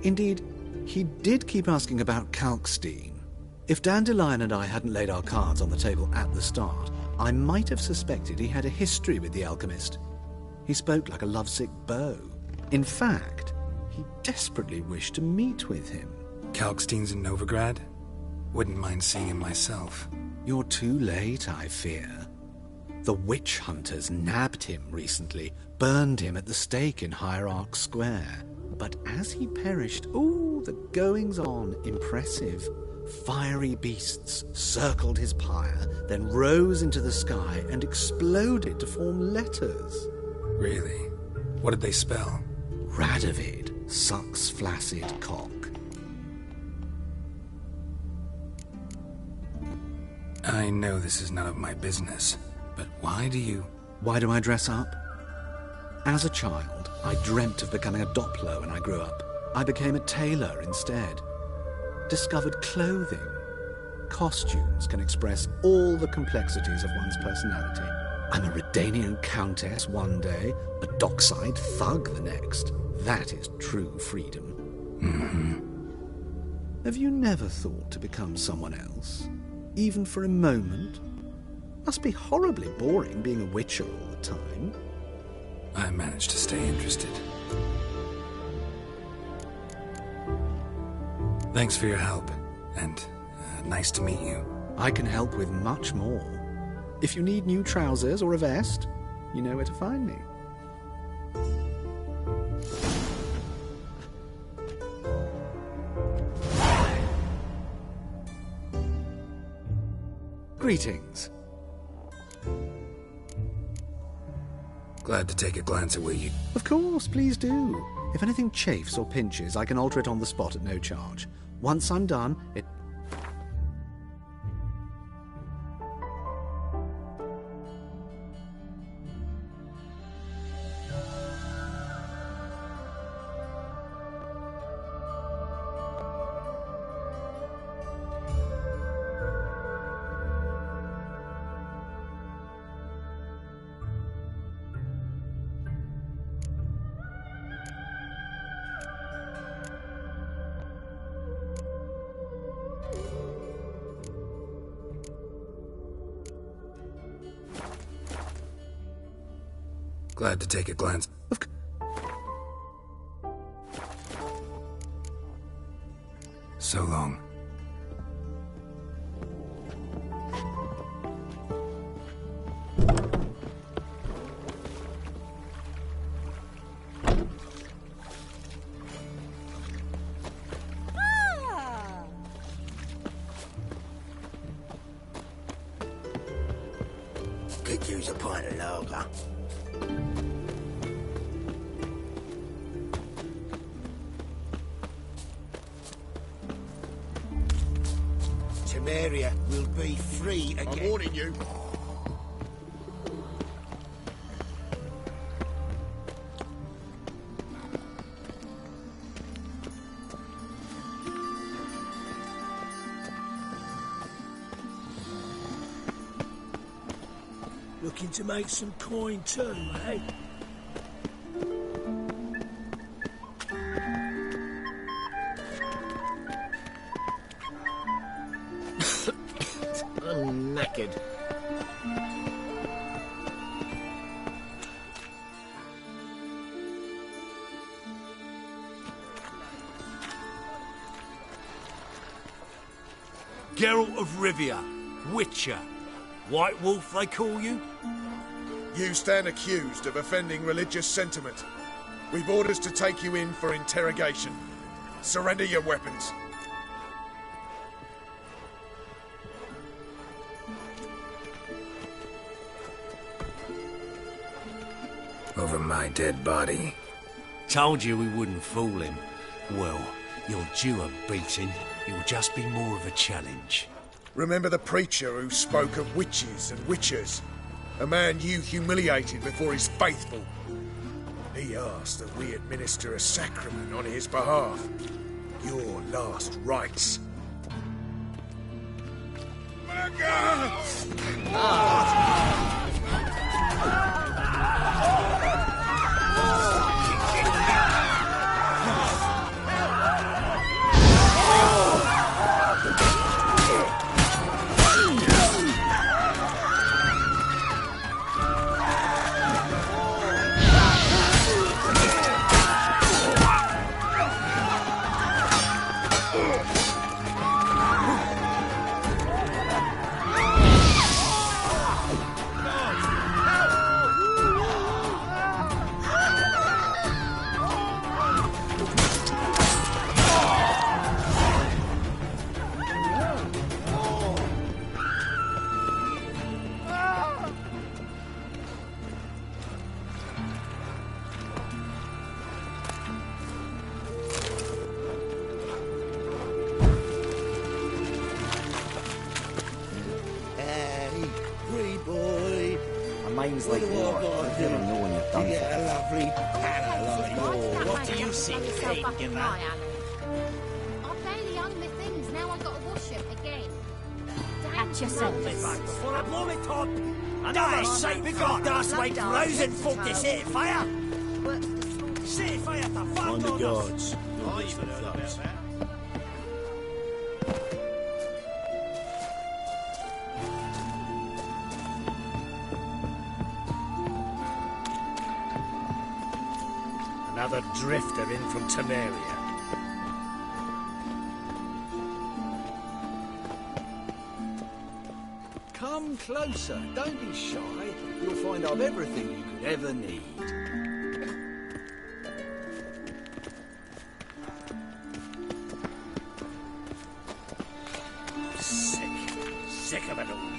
Indeed, he did keep asking about Kalkstein. If Dandelion and I hadn't laid our cards on the table at the start, I might have suspected he had a history with the alchemist. He spoke like a lovesick beau. In fact, he desperately wished to meet with him. Kalkstein's in Novigrad? Wouldn't mind seeing him myself. You're too late, I fear. The witch hunters nabbed him recently, burned him at the stake in Hierarch Square. But as he perished, the goings-on impressive. Fiery beasts circled his pyre, then rose into the sky and exploded to form letters. Really? What did they spell? Radovid sucks flaccid cock. I know this is none of my business, but why do I dress up? As a child, I dreamt of becoming a Doppler when I grew up. I became a tailor instead. Discovered clothing. Costumes can express all the complexities of one's personality. I'm a Redanian countess one day, a dockside thug the next. That is true freedom. Mm-hmm. Have you never thought to become someone else? Even for a moment? Must be horribly boring being a witcher all the time. I managed to stay interested. Thanks for your help, and nice to meet you. I can help with much more. If you need new trousers or a vest, you know where to find me. Greetings. Glad to take a glance at where you... Of course, please do. If anything chafes or pinches, I can alter it on the spot at no charge. Once I'm done, it... Glad to take a glance. So long. Could use a pint of lager. Area will be free again. I'm warning you. Looking to make some coin too, eh? I'm knackered. Geralt of Rivia, Witcher. White Wolf, they call you? You stand accused of offending religious sentiment. We've orders to take you in for interrogation. Surrender your weapons. Over my dead body. Told you we wouldn't fool him. Well, you're due a beating. It'll just be more of a challenge. Remember the preacher who spoke of witches and witchers? A man you humiliated before his faithful. He asked that we administer a sacrament on his behalf. Your last rites. things like that. You never know when you've done You get a lovely Oh, panel like yours. what do you see, Kate, I barely hung my things, now I gotta wash them again. At yourself. Before I blow it up. Another shape got das way frozen folk to set fire. Set fire to fuck On the gods. I even heard about that. Another drifter in from Temeria. Come closer, don't be shy. You'll find I've everything you could ever need. Sick of it all.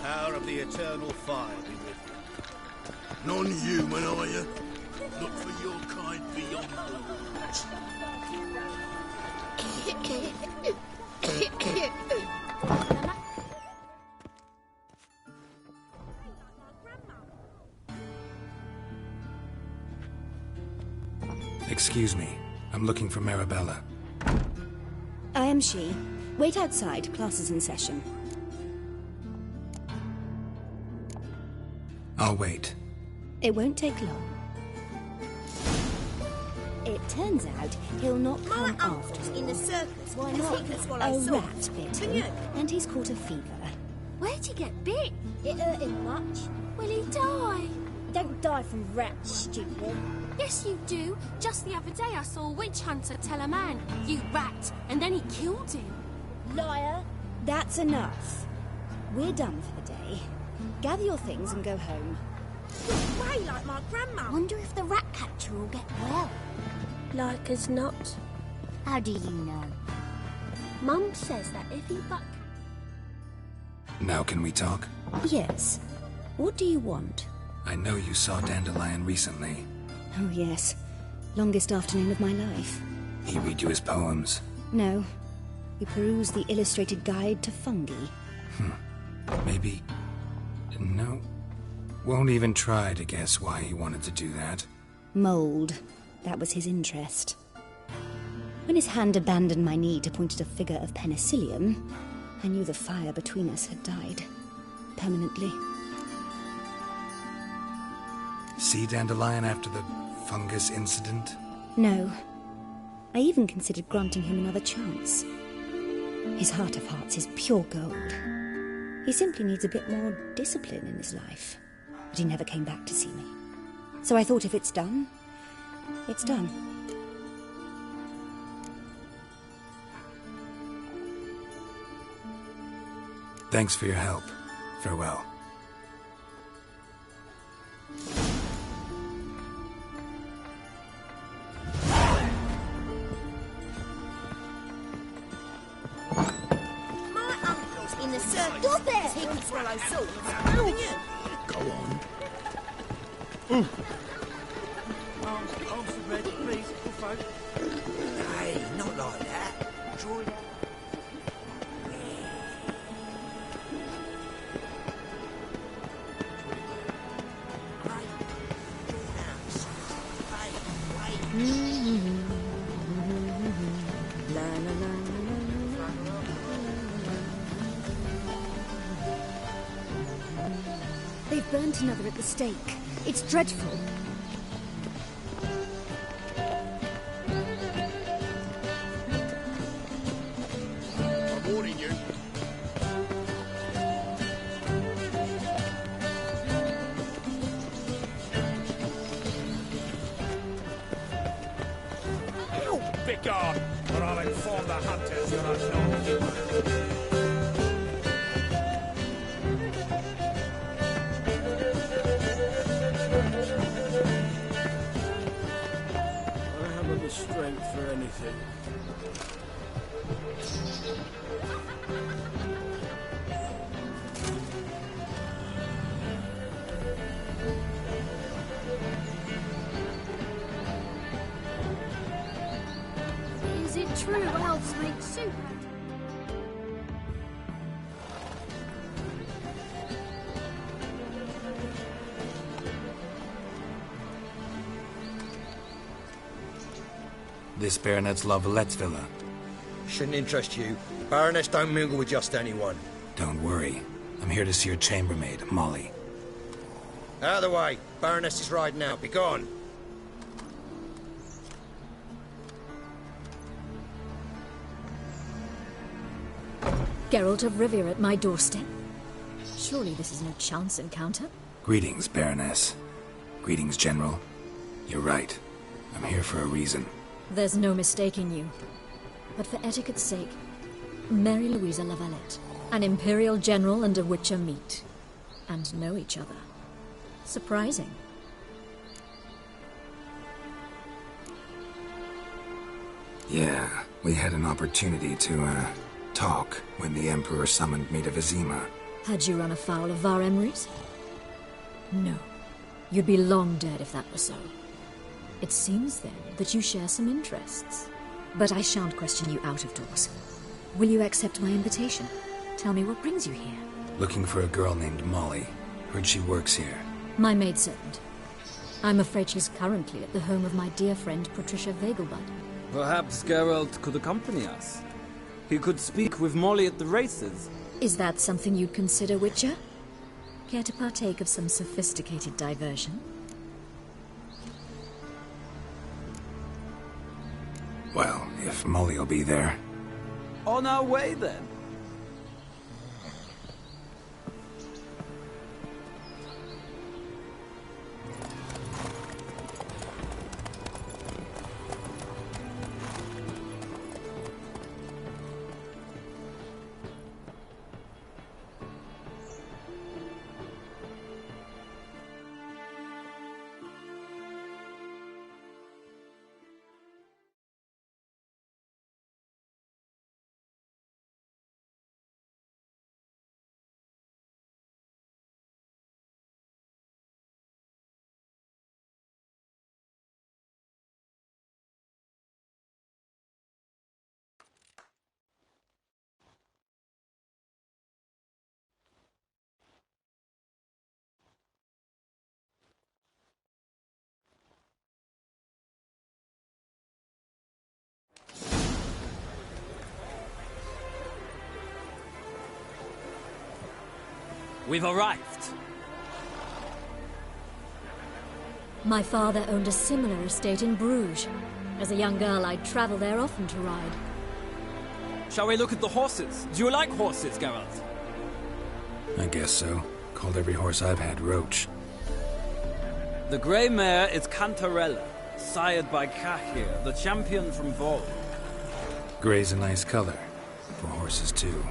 Power of the eternal fire be with you. Non-human, are you? Look for your kind beyond the woods. Excuse me. I'm looking for Marabella. I am she. Wait outside. Class is in session. I'll wait. It won't take long. It turns out he'll not come after in the circus. Why He not? can swallow A salt. rat bit Can him, you? and he's caught a fever. Where'd he get bit? It hurt him much. Will he die? Don't die from rats, stupid. Yes, you do. Just the other day I saw a witch hunter tell a man, "You rat," and then he killed him. Liar. That's enough. We're done for the day. Gather your things and go home. Way like my grandma. Wonder if the rat catcher will get well. Like as not. How do you know? Mum says that if he buck... Now can we talk? Yes. What do you want? I know you saw Dandelion recently. Oh, yes. Longest afternoon of my life. He read you his poems. No. We perused the illustrated guide to fungi. Maybe... No. Won't even try to guess why he wanted to do that. Mould. That was his interest. When his hand abandoned my knee to point at a figure of penicillium, I knew the fire between us had died. Permanently. See Dandelion after the fungus incident? No. I even considered granting him another chance. His heart of hearts is pure gold. He simply needs a bit more discipline in his life. But he never came back to see me. So I thought if it's done, it's done. Thanks for your help. Farewell. My uncle's in the circus. Stop it! He can swallow salt. Can you? Go on. Arms ready, please, good folk. Hey, not like that. Draw it out. La, la, la, They've burnt another at the stake. It's dreadful. I'm warning you. Begone, or I'll inform the hunters you're a non-human. I haven't the strength for anything. Let's make soup. This Baronet's La Vallette's villa. Shouldn't interest you. Baroness don't mingle with just anyone. Don't worry. I'm here to see your chambermaid, Molly. Out of the way. Baroness is riding out. Be gone. Geralt of Rivia at my doorstep. Surely this is no chance encounter. Greetings, Baroness. Greetings, General. You're right. I'm here for a reason. There's no mistaking you. But for etiquette's sake, Mary Louisa La Valette, an Imperial General and a Witcher meet. And know each other. Surprising. Yeah, we had an opportunity to, talk when the Emperor summoned me to Vizima. Had you run afoul of Var Emrys? No. You'd be long dead if that were so. It seems, then, that you share some interests. But I shan't question you out of doors. Will you accept my invitation? Tell me what brings you here. Looking for a girl named Molly. Heard she works here. My maidservant. I'm afraid she's currently at the home of my dear friend Patricia Vegelbud. Perhaps Geralt could accompany us. He could speak with Molly at the races. Is that something you'd consider, Witcher? Care to partake of some sophisticated diversion? Well, if Molly'll be there. On our way, then. We've arrived. My father owned a similar estate in Bruges. As a young girl, I'd travel there often to ride. Shall we look at the horses? Do you like horses, Geralt? I guess so. Called every horse I've had Roach. The grey mare is Cantarella, sired by Cahir, the champion from Vol. Grey's a nice color. For horses, too.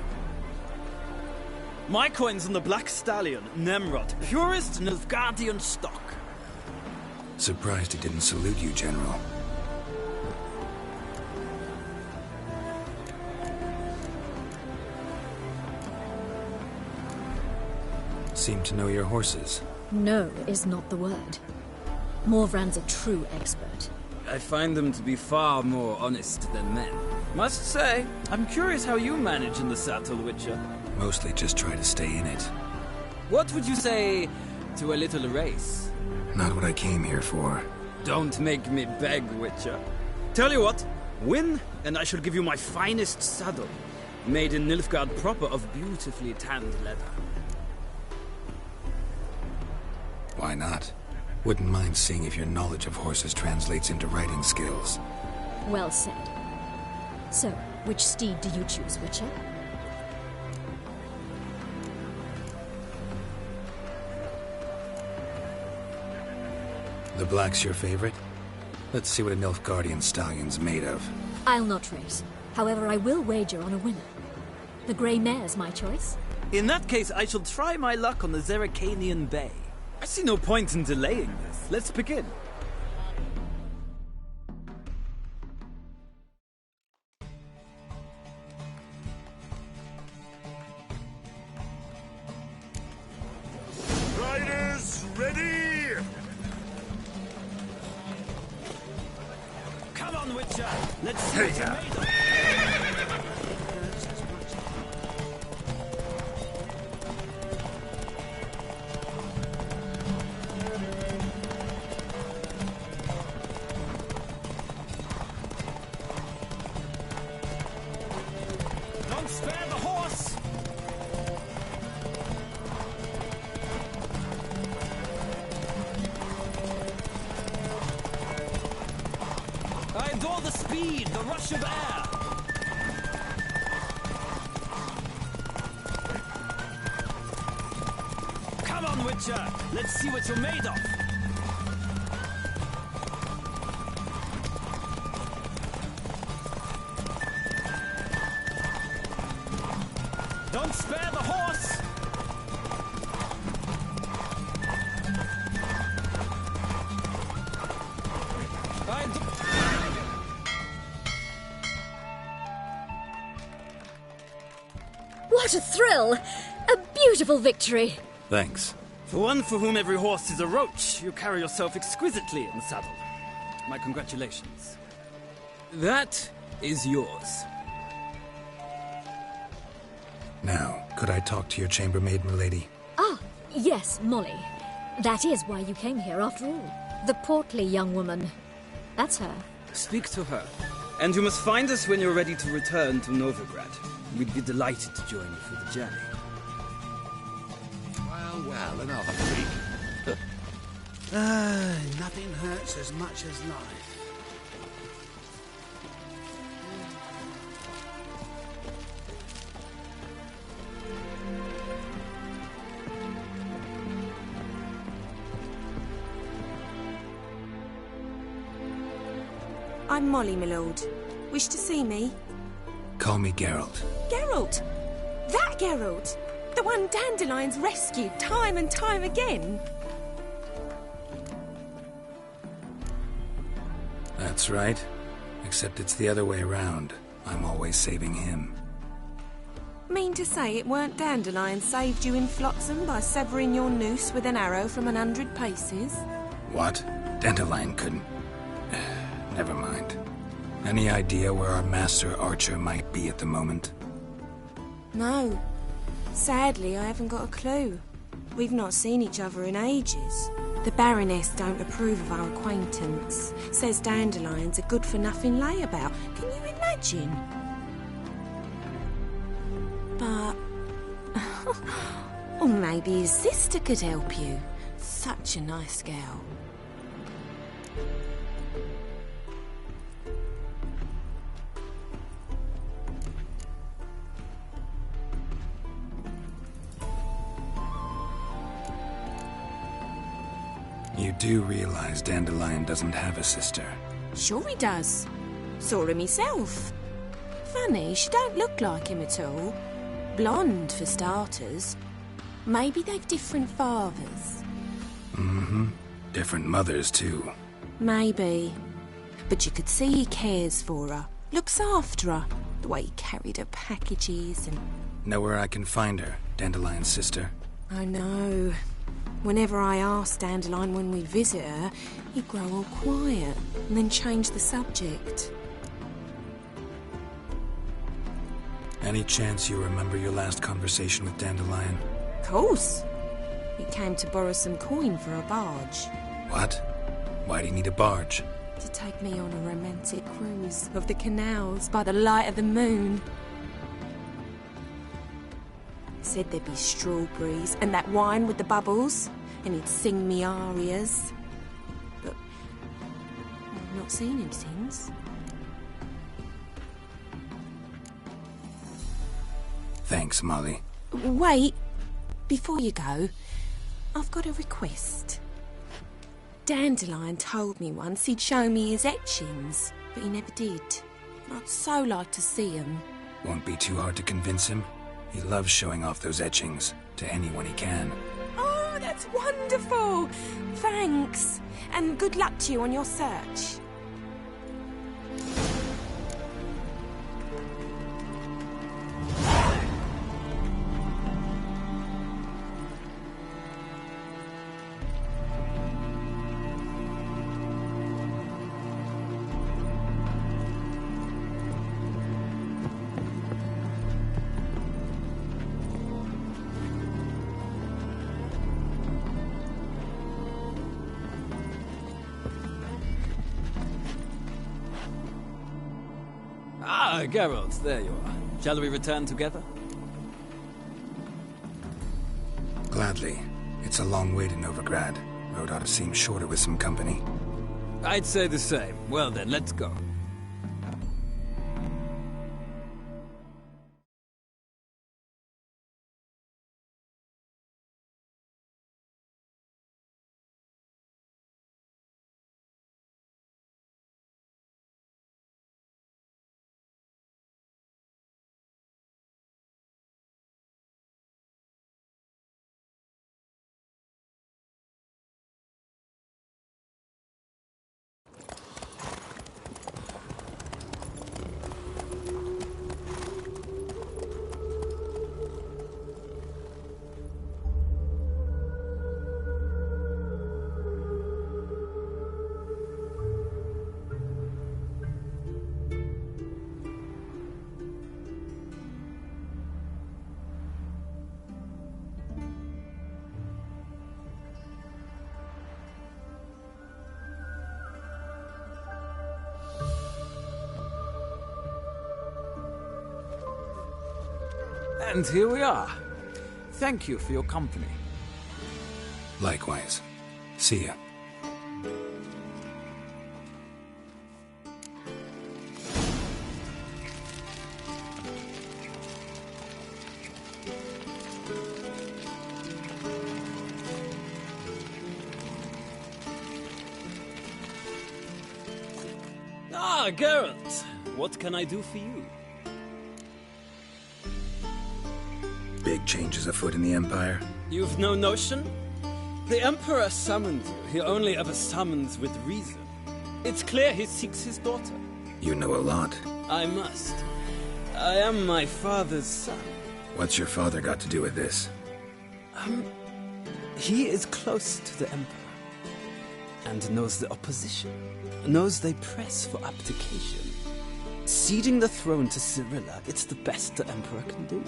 My coin's on the Black Stallion, Nemrod, purest Nilfgaardian stock. Surprised he didn't salute you, General. Seem to know your horses. No is not the word. Morvran's a true expert. I find them to be far more honest than men. Must say, I'm curious how you manage in the saddle, Witcher. Mostly just try to stay in it. What would you say to a little race? Not what I came here for. Don't make me beg, Witcher. Tell you what, win, and I shall give you my finest saddle, made in Nilfgaard proper of beautifully tanned leather. Why not? Wouldn't mind seeing if your knowledge of horses translates into riding skills. Well said. So, which steed do you choose, Witcher? The black's your favorite? Let's see what a Nilfgaardian stallion's made of. I'll not race. However, I will wager on a winner. The grey mare's my choice. In that case, I shall try my luck on the Zerrikanian Bay. I see no point in delaying this. Let's begin. Riders, ready! Come on, Witcher! Let's see what you're made of! speed, the rush of air! Come on, Witcher! Let's see what you're made of! Don't spare the horse! What a thrill! A beautiful victory! Thanks. For one for whom every horse is a roach, you carry yourself exquisitely in the saddle. My congratulations. That is yours. Now, could I talk to your chambermaid, milady? Ah, yes, Molly. That is why you came here after all. The portly young woman. That's her. Speak to her. And you must find us when you're ready to return to Novigrad. We'd be delighted to join you for the journey. Well, another freak. Nothing hurts as much as life. I'm Molly, my lord. Wish to see me? Call me Geralt. Geralt! That Geralt! The one Dandelion's rescued time and time again! That's right. Except it's the other way around. I'm always saving him. Mean to say it weren't Dandelion saved you in Flotsam by severing your noose with an arrow from 100 paces? What? Dandelion couldn't... Never mind. Any idea where our master archer might be at the moment? No. Sadly, I haven't got a clue. We've not seen each other in ages. The Baroness don't approve of our acquaintance. Says Dandelion's a good-for-nothing layabout. Can you imagine? But... or maybe his sister could help you. Such a nice girl. You do realize Dandelion doesn't have a sister? Sure he does. Saw him himself. Funny, she don't look like him at all. Blonde, for starters. Maybe they've different fathers. Mm-hmm. Different mothers, too. Maybe. But you could see he cares for her. Looks after her. The way he carried her packages and... Know where I can find her, Dandelion's sister? I know. Whenever I ask Dandelion when we visit her, he'd grow all quiet and then change the subject. Any chance you remember your last conversation with Dandelion? Of course. He came to borrow some coin for a barge. What? Why do you need a barge? To take me on a romantic cruise of the canals by the light of the moon. Said there'd be strawberries and that wine with the bubbles, and he'd sing me arias. But I've not seen him since. Thanks, Molly. Wait, before you go, I've got a request. Dandelion told me once he'd show me his etchings, but he never did. I'd so like to see them. Won't be too hard to convince him. He loves showing off those etchings to anyone he can. Oh, that's wonderful! Thanks, and good luck to you on your search. Ah, Geralt, there you are. Shall we return together? Gladly. It's a long way to Novigrad. Road ought to seem shorter with some company. I'd say the same. Well then, let's go. And here we are. Thank you for your company. Likewise. See ya. Ah, Geralt. What can I do for you? Big changes afoot in the Empire. You've no notion? The Emperor summoned you. He only ever summons with reason. It's clear he seeks his daughter. You know a lot. I must. I am my father's son. What's your father got to do with this? He is close to the Emperor. And knows the opposition. Knows they press for abdication. Ceding the throne to Cyrilla, it's the best the Emperor can do.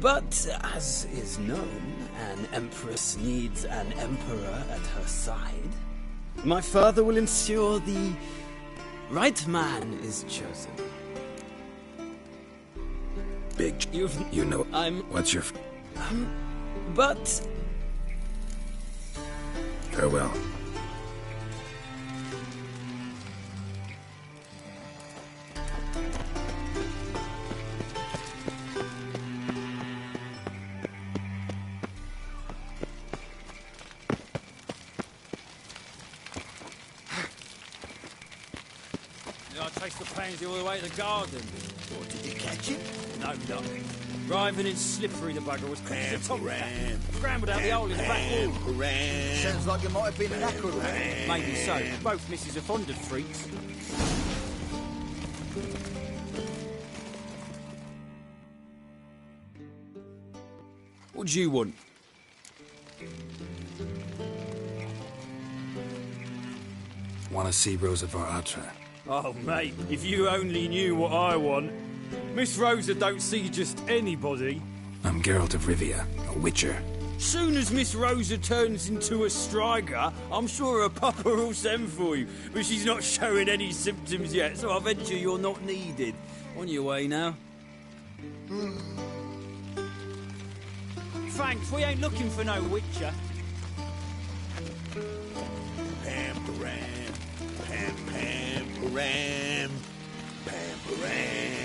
But, as is known, an Empress needs an Emperor at her side. My father will ensure the right man is chosen. Big... You know... What's your... But... Farewell. I chased the pansy all the way to the garden. What, did you catch him? No luck. Driving in slippery, the bugger was quick as a tomcat. Scrambled out the hole in the back wall. Sounds like it might have been an acrobat. Maybe so. Both misses are fond of freaks. What do you want? Want to see Rosa Atra? Oh, mate, if you only knew what I want. Miss Rosa don't see just anybody. I'm Geralt of Rivia, a witcher. Soon as Miss Rosa turns into a striker, I'm sure her papa will send for you. But she's not showing any symptoms yet, so I venture you're not needed. On your way now. Thanks, we ain't looking for no witcher. Pam-param, pam-pam-param, pam-param.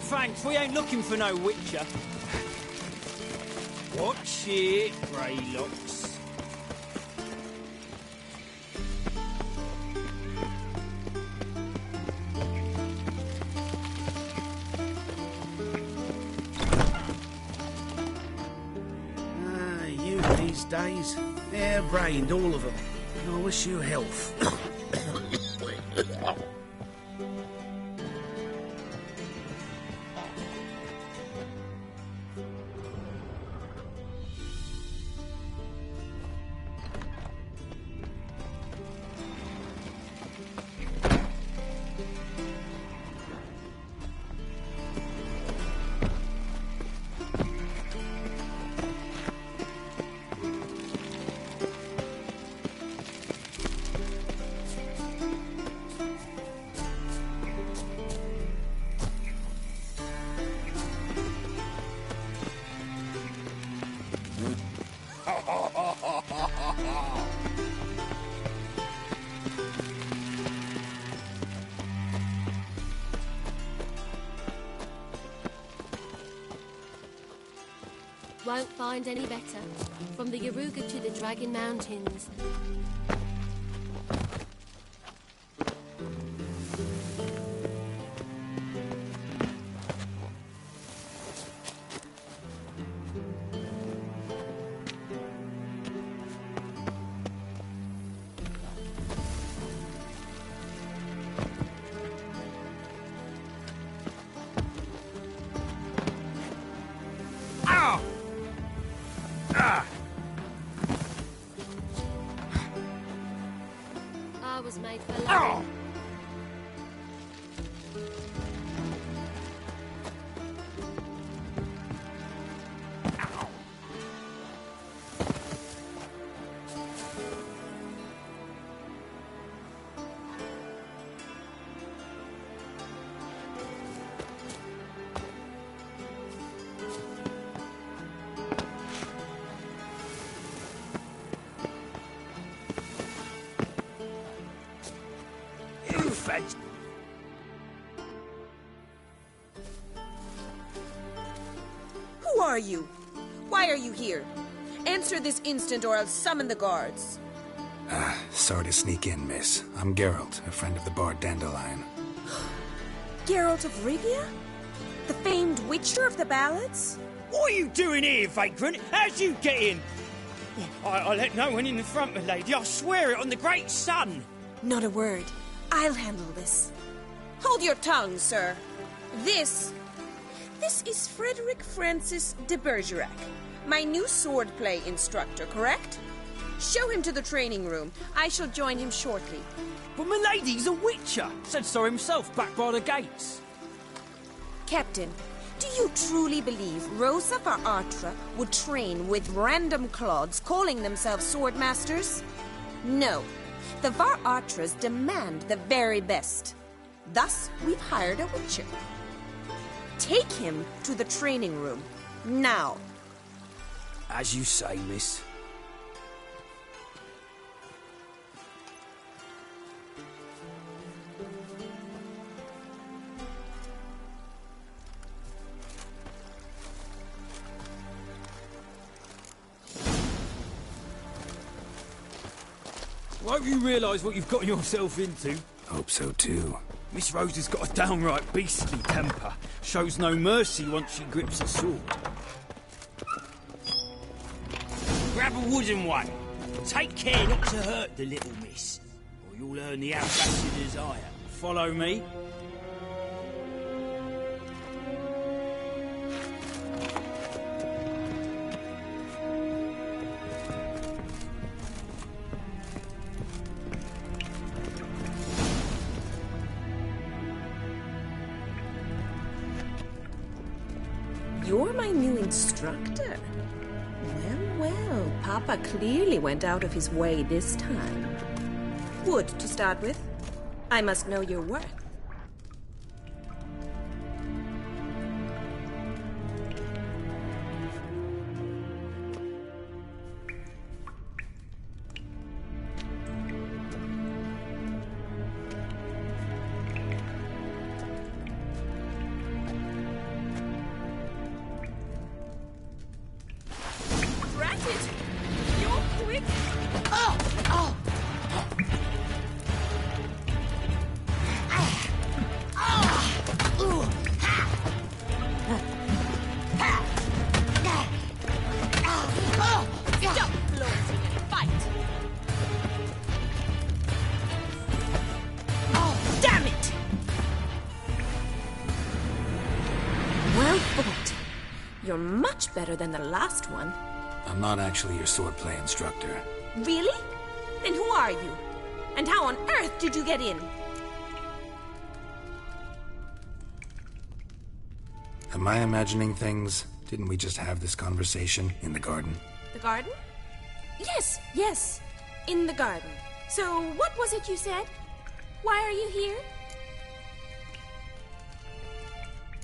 Thanks, we ain't looking for no witcher. Watch it, Greylocks. You these days, hair-brained, all of them. I wish you health. Won't find any better. From the Yaruga to the Dragon Mountains. I was made for life. are you? Why are you here? Answer this instant or I'll summon the guards. Sorry to sneak in, miss. I'm Geralt, a friend of the bard Dandelion. Geralt of Rivia? The famed witcher of the ballads? What are you doing here, vagrant? How'd you get in? I let no one in the front, my lady. I swear it on the great sun. Not a word. I'll handle this. Hold your tongue, sir. This is Frederick Francis de Bergerac, my new swordplay instructor, correct? Show him to the training room. I shall join him shortly. But my lady's a witcher. Said so himself back by the gates. Captain, do you truly believe Rosa var Artra would train with random clods calling themselves swordmasters? No. The var Artras demand the very best. Thus, we've hired a witcher. Take him to the training room. Now. As you say, miss. Won't you realise what you've gotten yourself into? Hope so, too. Miss Rose has got a downright beastly temper. Shows no mercy once she grips a sword. Grab a wooden one. Take care not to hurt the little miss, or you'll earn the ambassador's ire. Follow me. You're my new instructor. Well, Papa clearly went out of his way this time. Wood, to start with. I must know your worth. You're much better than the last one. I'm not actually your swordplay instructor. Really? Then who are you? And how on earth did you get in? Am I imagining things? Didn't we just have this conversation in the garden? The garden? Yes. In the garden. So, what was it you said? Why are you here?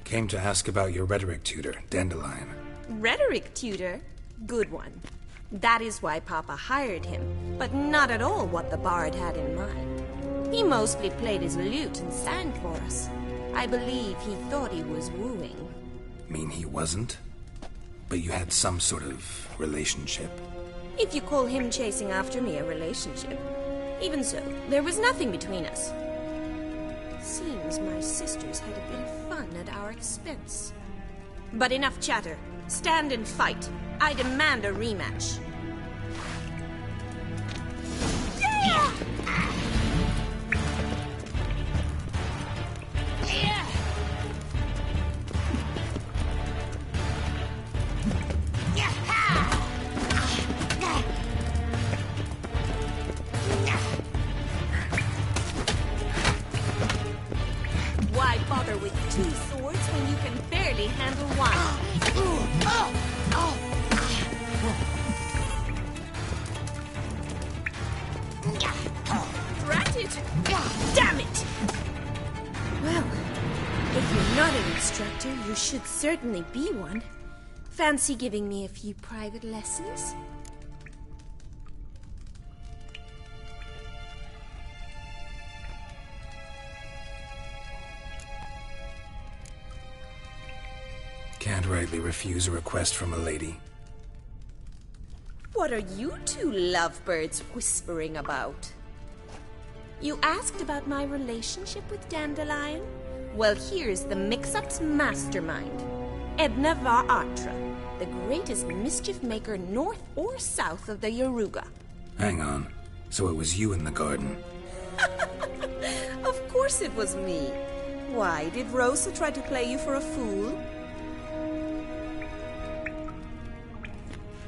Came to ask about your rhetoric tutor, Dandelion. Rhetoric tutor? Good one. That is why Papa hired him, but not at all what the bard had in mind. He mostly played his lute and sang for us. I believe he thought he was wooing. Mean he wasn't? But you had some sort of relationship? If you call him chasing after me a relationship. Even so, there was nothing between us. Seems my sisters had a bit of fun at our expense. But enough chatter. Stand and fight. I demand a rematch. Yeah! Why bother with two swords when you can barely handle one? Drat it! Damn it! Well, if you're not an instructor, you should certainly be one. Fancy giving me a few private lessons? Can't right forthrightly refuse a request from a lady. What are you two lovebirds whispering about? You asked about my relationship with Dandelion? Well, here's the mix-up's mastermind. Edna var Atra, the greatest mischief maker north or south of the Yaruga. Hang on. So it was you in the garden? Of course it was me. Why, did Rosa try to play you for a fool?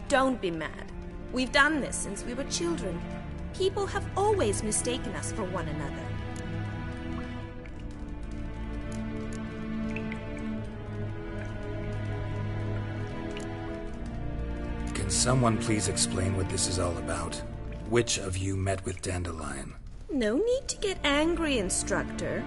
Don't be mad. We've done this since we were children. People have always mistaken us for one another. Can someone please explain what this is all about? Which of you met with Dandelion? No need to get angry, Instructor.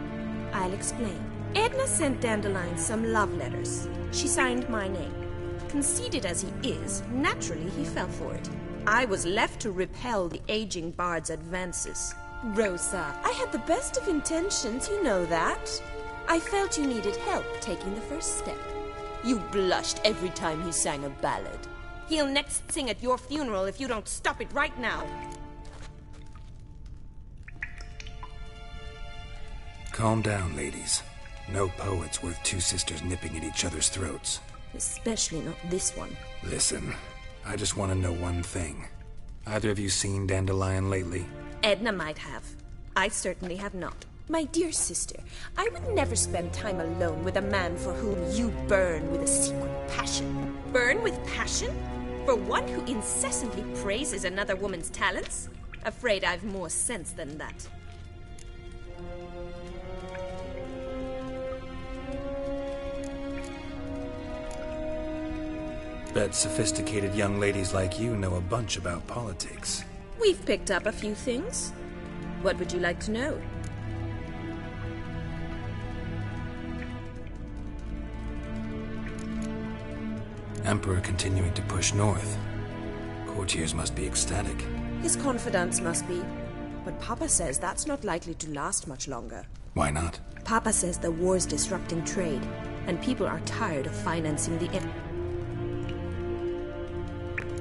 I'll explain. Edna sent Dandelion some love letters. She signed my name. Conceited as he is, naturally he fell for it. I was left to repel the aging bard's advances. Rosa, I had the best of intentions, you know that. I felt you needed help taking the first step. You blushed every time he sang a ballad. He'll next sing at your funeral if you don't stop it right now. Calm down, ladies. No poet's worth two sisters nipping at each other's throats. Especially not this one. Listen, I just want to know one thing. Either of you seen Dandelion lately? Edna might have. I certainly have not. My dear sister, I would never spend time alone with a man for whom you burn with a secret passion. Burn with passion? For one who incessantly praises another woman's talents? Afraid I've more sense than that. Bet sophisticated young ladies like you know a bunch about politics. We've picked up a few things. What would you like to know? Emperor continuing to push north. Courtiers must be ecstatic. His confidants must be. But Papa says that's not likely to last much longer. Why not? Papa says the war's disrupting trade, and people are tired of financing the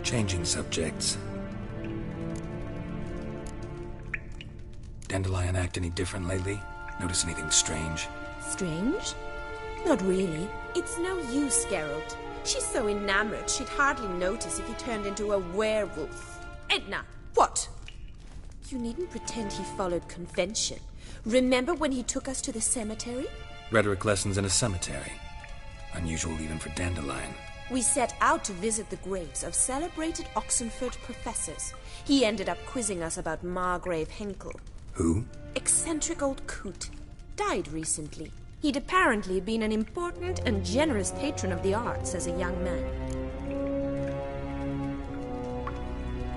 Changing subjects. Dandelion act any different lately? Notice anything strange? Strange? Not really. It's no use, Geralt. She's so enamored she'd hardly notice if he turned into a werewolf. Edna! What? You needn't pretend he followed convention. Remember when he took us to the cemetery? Rhetoric lessons in a cemetery. Unusual even for Dandelion. We set out to visit the graves of celebrated Oxenford professors. He ended up quizzing us about Margrave Henkel. Who? Eccentric old coot. Died recently. He'd apparently been an important and generous patron of the arts as a young man.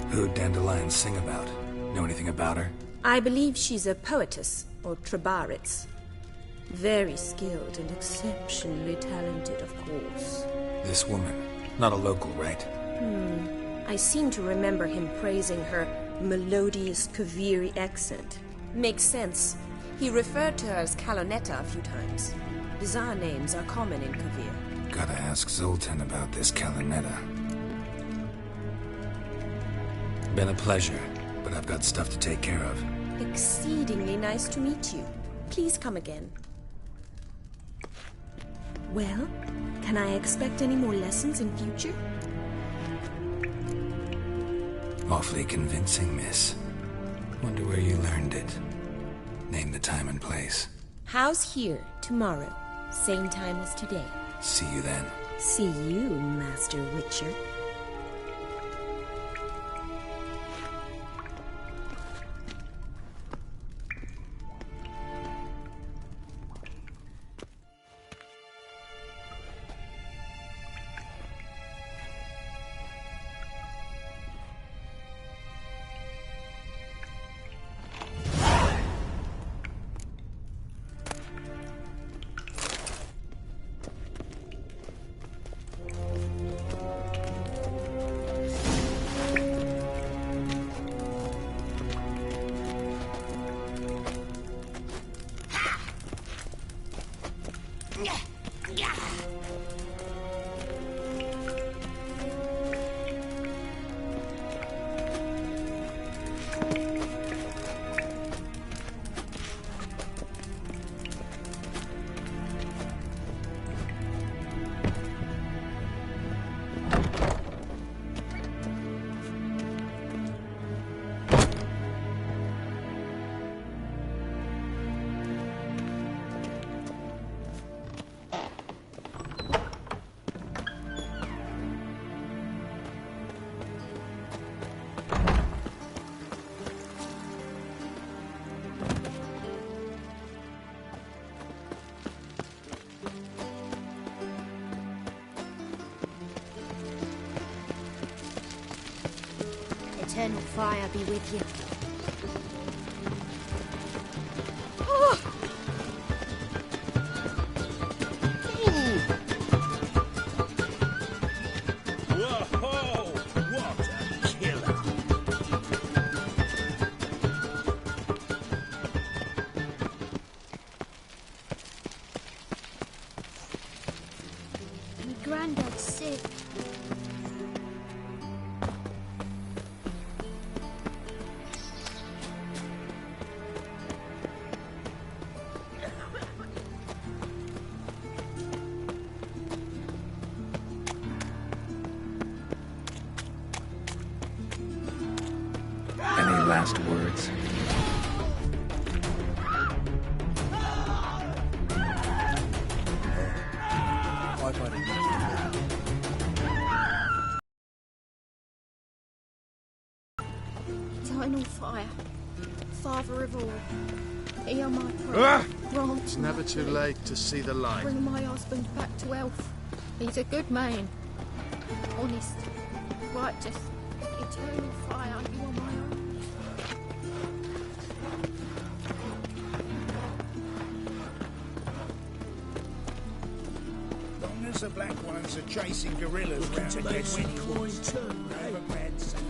Who'd Dandelion sing about? Know anything about her? I believe she's a poetess, or trabaritz. Very skilled and exceptionally talented, of course. This woman. Not a local, right? I seem to remember him praising her melodious Kaviri accent. Makes sense. He referred to her as Calonetta a few times. Bizarre names are common in Kavir. Gotta ask Zoltan about this Calonetta. Been a pleasure, but I've got stuff to take care of. Exceedingly nice to meet you. Please come again. Well, can I expect any more lessons in future? Awfully convincing, miss. Wonder where you learned it. Name the time and place. House here, tomorrow. Same time as today. See you then. See you, Master Witcher. eternal fire be with you. Whoa! What a killer! My granddad's sick. Any last words? I've had enough. Eternal fire. Father of all. Hear my prayer. Ah! Grant It's never too late to see the light. Bring my husband back to health. He's a good man. Honest. Righteous. Eternal fire. You are my own. Long as the black ones are chasing gorillas round the dead woods, they have a bad sound.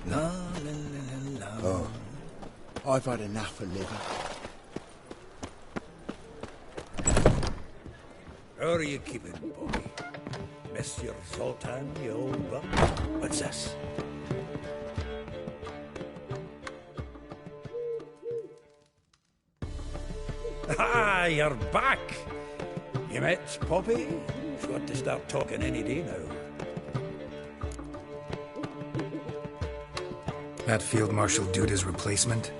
La la la la. Oh, I've had enough of living. How are you keeping, boy? Monsieur Zoltan, you old buck? What's this? Ah, you're back! You met Poppy? She's got to start talking any day now. That Field Marshal Duda's replacement?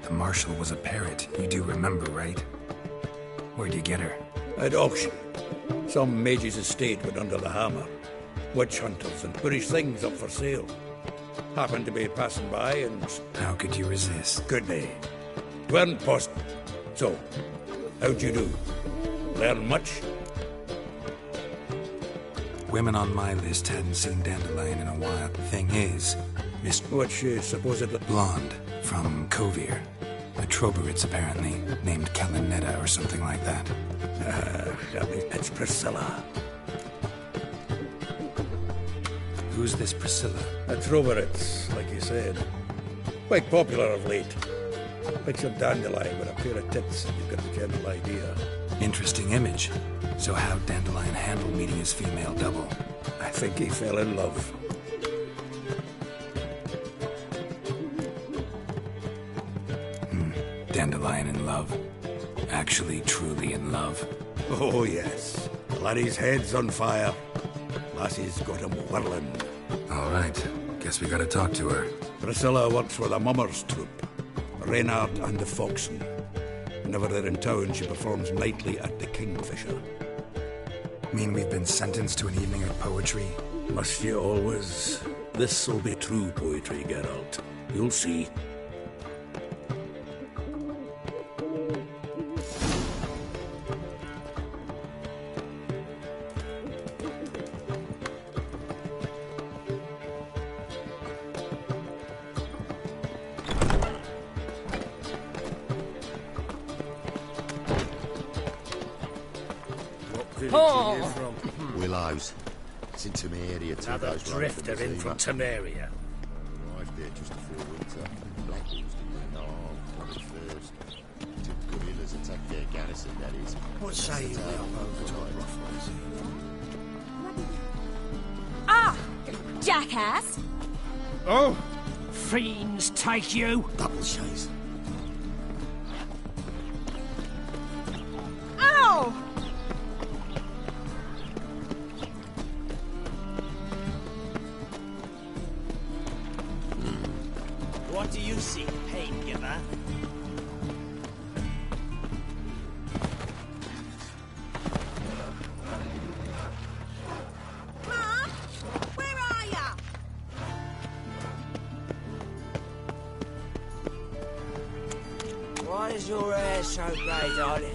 The Marshal was a parrot, you do remember, right? Where'd you get her? At auction. Some mage's estate went under the hammer. Witch hunters and British things up for sale. Happened to be passing by and... How could you resist? Could be. Weren't post. So, how'd you do? Learn much? Women on my list hadn't seen Dandelion in a while. Thing is, Miss... What's she supposedly... Blonde, from Kovir. A Troberitz, apparently, named Kalinetta or something like that. It's Priscilla. Who's this Priscilla? A Troberitz, like you said. Quite popular of late. Picture Dandelion with a pair of tits and you've got the general idea. Interesting image. So how'd Dandelion handle meeting his female double? I think he fell in love. Dandelion in love. Actually, truly in love. Oh, yes. The laddie's head's on fire. Lassie's got him whirling. All right. Guess we gotta talk to her. Priscilla works for the Mummers troupe. Reynard and the Foxen. Whenever they're in town, she performs nightly at the Kingfisher. Mean we've been sentenced to an evening of poetry? Must you always? This'll be true poetry, Geralt. You'll see. Willows. It's in Temeria. Another drifter in from Temeria. Arrived there just before winter. Black Wolves didn't know. Probably first. Two gorillas attacked their garrison, that is. What say you we hop over to the Ruffles? Ah! Jackass! Oh! Fiends take you! Double chase. Ow! What do you see, pain giver? Mom? Where are ya? is your hair so grey, darling?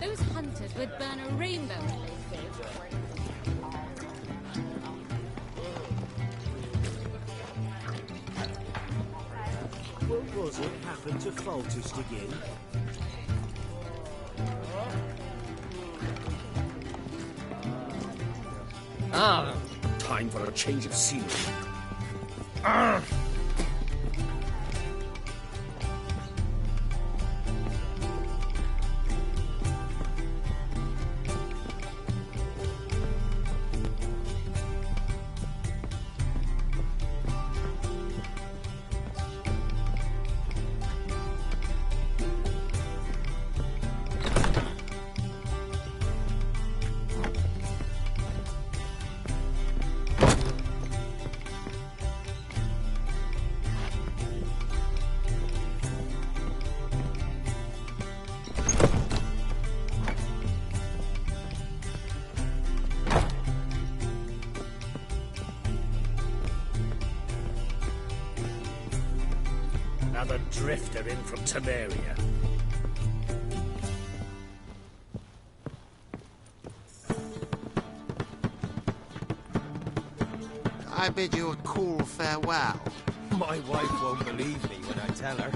Those hunters would burn a rainbow if they could. What was it happened to Faltist again? Time for a change of scenery. Another drifter in from Temeria. I bid you a cool farewell. My wife won't believe me when I tell her.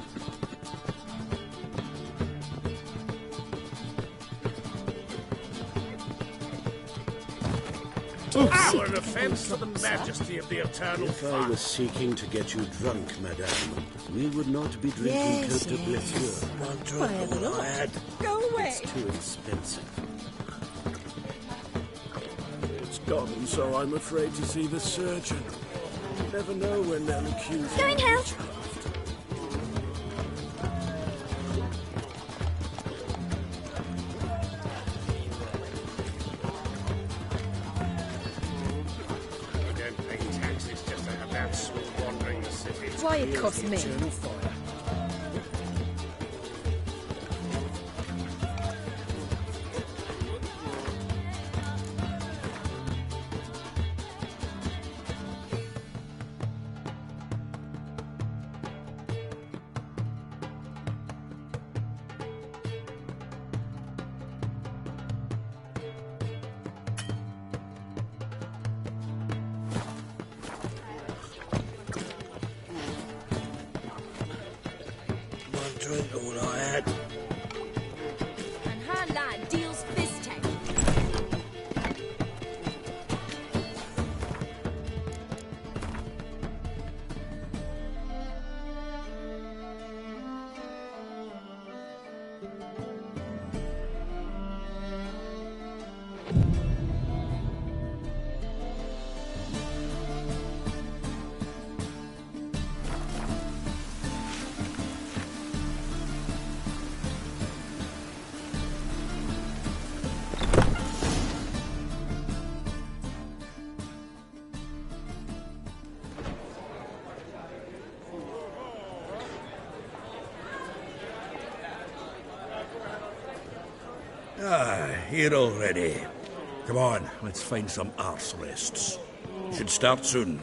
Our offence to the majesty of the Eternal If I Fire. was seeking to get you drunk, madame, we would not be drinking Yes, Cote de yes. Blessure. One drink all I had. Go away. It's too expensive. It's gone, so I'm afraid to see the surgeon. You never know when they'll accuse Go in, Hal. I don't pay taxes just to have that sort wandering the city. Why it costs me? Eternal Fire. One drink all I had. And her lad deals fist tank. Here already. Come on, let's find some arse rests. Should start soon.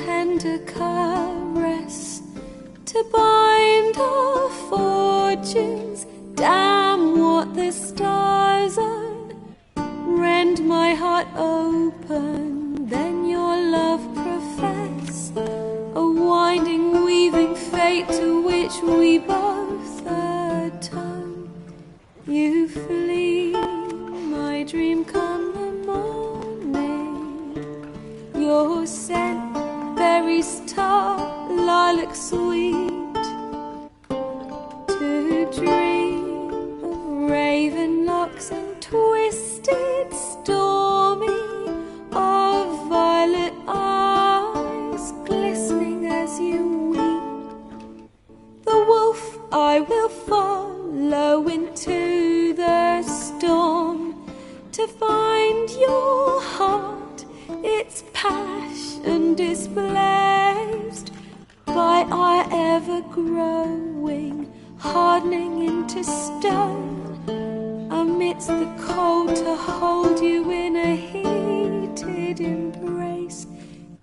tender caress to bind our fortunes. Damn what the stars are. Rend my heart open, then your love profess. A winding, weaving fate to which we both atone. You flee, my dream come the morning. Your scent, berries tart, lilac sweet. To dream of raven locks and twisted, stormy, of violet eyes glistening as you weep. The wolf I will follow into the storm to find your heart, its passion displaced by our ever-growing, hardening into stone. Amidst the cold to hold you in a heated embrace.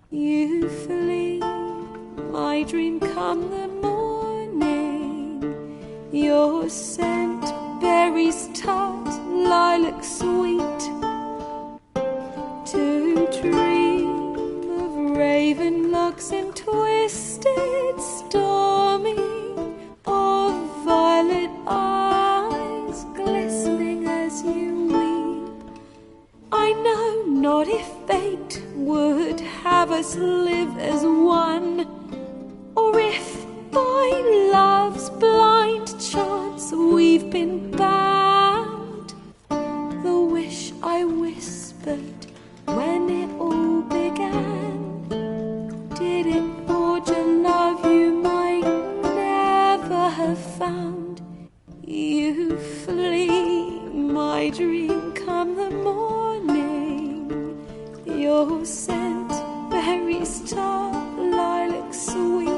You flee, my dream come the morning. Your scent, berries tart, lilac sweet. To dream of raven locks and twisted, stormy, of violet eyes glistening as you weep. I know not if fate would have us live as one, or if by love's blind chance we've been bound. The wish I whispered when it all began, did it forge a love you might never have found? You flee, my dream come the morning. Your scent, berries tart, lilac sweet.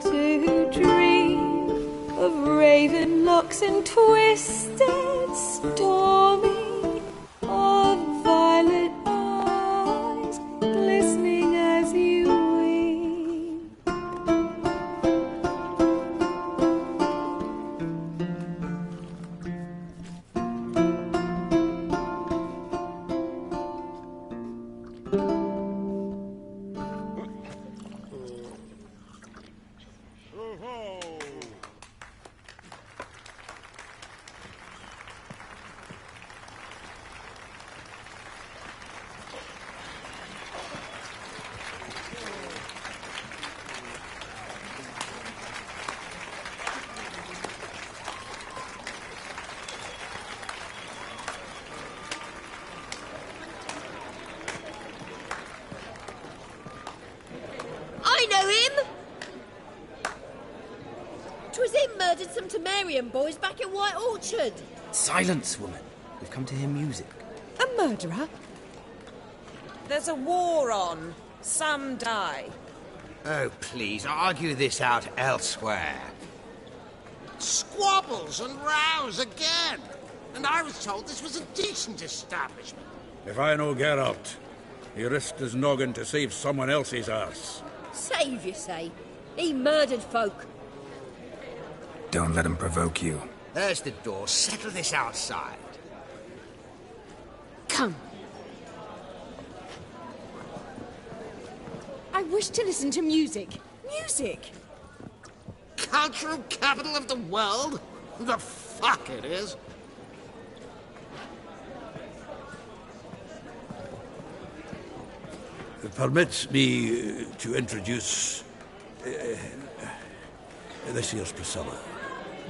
To dream of raven locks and twisted, stormy, of violet eyes glistening as you weep. I know him! 'Twas him murdered some Temerian boys back in White Orchard. Silence, woman. We've come to hear music. A murderer? There's a war on. Some die. Oh, please, argue this out elsewhere. Squabbles and rows again. And I was told this was a decent establishment. If I know Geralt, he risked his noggin to save someone else's arse. Save, you say? He murdered folk. Don't let him provoke you. There's the door. Settle this outside. Come. I wish to listen to music. Music! Cultural capital of the world? The fuck it is. Permit me to introduce this here's Priscilla,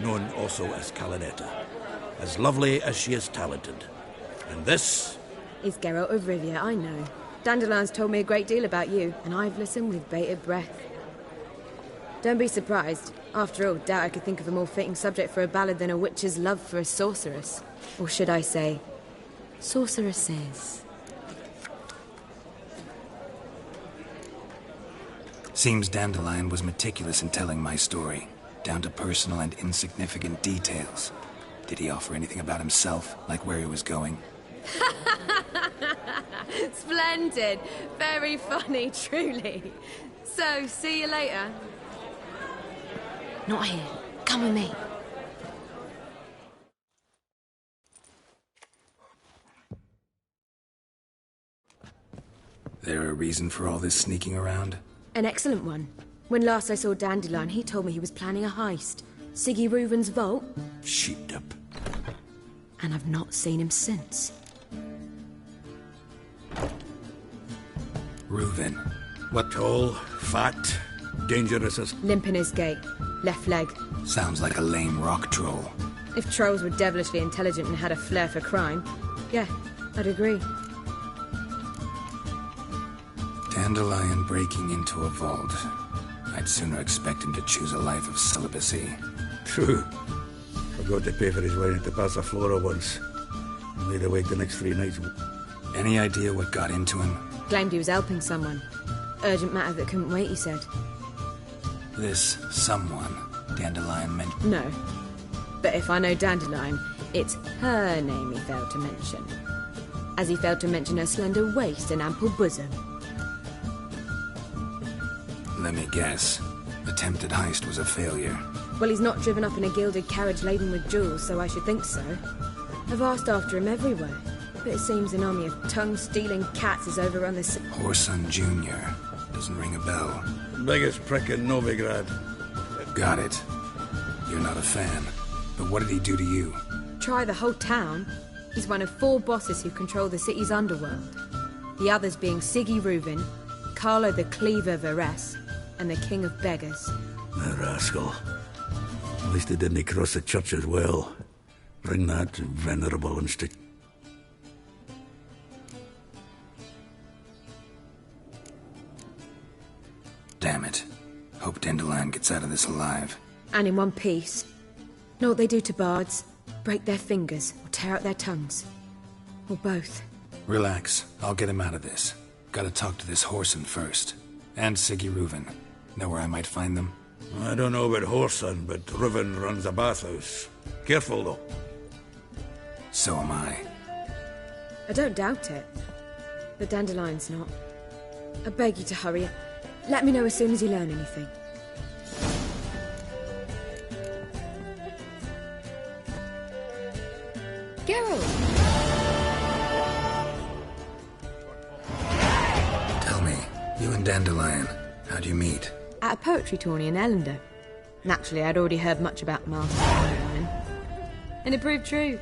known also as Calinetta, as lovely as she is talented. And this is Geralt of Rivia, I know. Dandelion's told me a great deal about you, and I've listened with bated breath. Don't be surprised. After all, doubt I could think of a more fitting subject for a ballad than a witch's love for a sorceress. Or should I say, sorceresses. Seems Dandelion was meticulous in telling my story, down to personal and insignificant details. Did he offer anything about himself, like where he was going? Splendid. Very funny, truly. So, see you later. Not here. Come with me. There a reason for all this sneaking around? An excellent one. When last I saw Dandelion, he told me he was planning a heist. Siggy Reuven's vault. Sheeped up. And I've not seen him since. Reuven. What? Tall, fat, dangerous as... Limp in his gait. Left leg. Sounds like a lame rock troll. If trolls were devilishly intelligent and had a flair for crime, yeah, I'd agree. Dandelion breaking into a vault. I'd sooner expect him to choose a life of celibacy. True. Forgot to pay for his wine at the Passaflora once. Laid awake the next 3 nights. Any idea what got into him? Claimed he was helping someone. Urgent matter that couldn't wait, he said. This someone Dandelion meant... No. But if I know Dandelion, it's her name he failed to mention. As he failed to mention her slender waist and ample bosom. Let me guess. Attempted heist was a failure. Well, he's not driven up in a gilded carriage laden with jewels, so I should think so. I've asked after him everywhere, but it seems an army of tongue-stealing cats has overrun the city. Whoreson Jr. Doesn't ring a bell. Biggest prick in Novigrad. Got it. You're not a fan. But what did he do to you? Try the whole town. He's one of 4 bosses who control the city's underworld. The others being Siggy Reuven, Carlo the Cleaver Varese, and the King of Beggars. The rascal. At least they didn't cross the church as well. Bring that venerable instinct. Damn it. Hope Dandelion gets out of this alive. And in one piece. Know what they do to bards? Break their fingers or tear out their tongues. Or both. Relax. I'll get him out of this. Gotta talk to this Whoreson first. And Siggy Reuven. Know where I might find them? I don't know about Whoreson, but Reuven runs a bathhouse. Careful, though. So am I. I don't doubt it. But Dandelion's not. I beg you to hurry. Let me know as soon as you learn anything. Geralt! Tell me, you and Dandelion, how'd you meet? At a poetry tourney in Ellender. Naturally, I'd already heard much about Master Dandelion. And it proved true.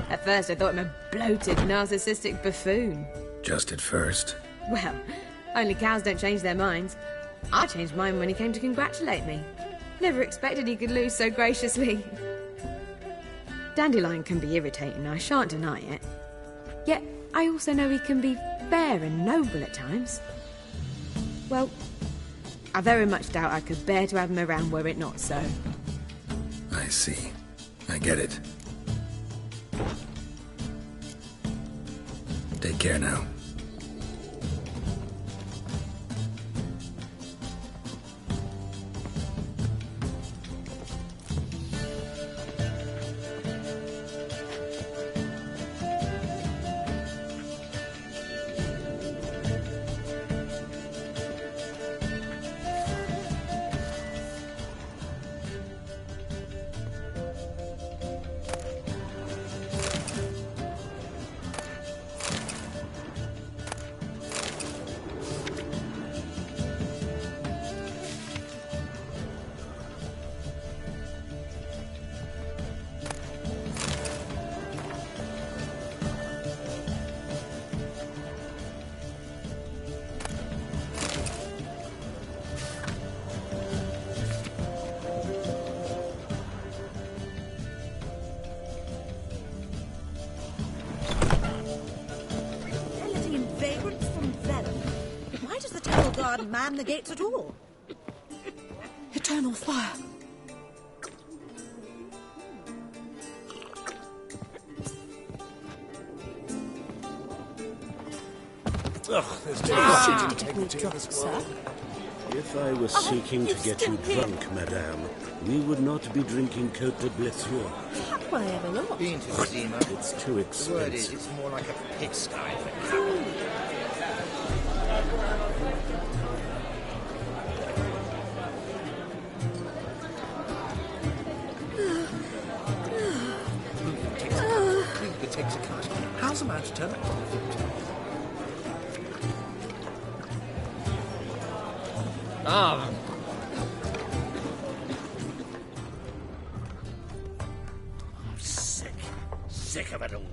At first, I thought him a bloated, narcissistic buffoon. Just at first. Well, only cows don't change their minds. I changed mine when he came to congratulate me. Never expected he could lose so graciously. Dandelion can be irritating, I shan't deny it. Yet, I also know he can be fair and noble at times. Well, I very much doubt I could bear to have him around were it not so. I see. I get it. Take care now. Man the gates at all. Eternal fire. Ugh, there's sir. If I were seeking to get you drunk, madame, we would not be drinking Côte de Blessure. Have I ever not? It's too expensive. The word is, it's more like a pigsty for cows. It takes a cut. How's a man to turn that on? Ah. I'm sick. Sick of it all.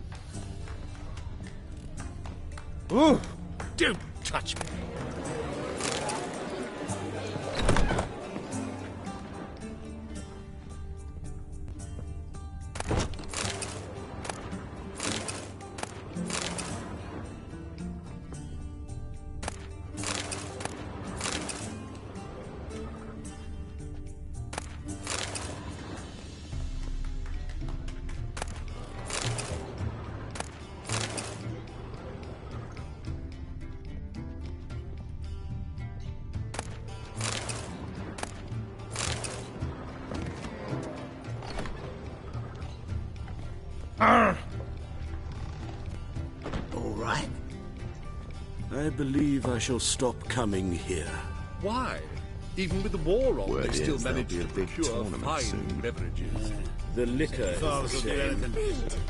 Ooh. Don't touch me. All right. I believe I shall stop coming here. Why? Even with the war on, Word they still is there'll manage be a to big procure tournament fine soon. beverages. The liquor is Fathers the will do same. anything.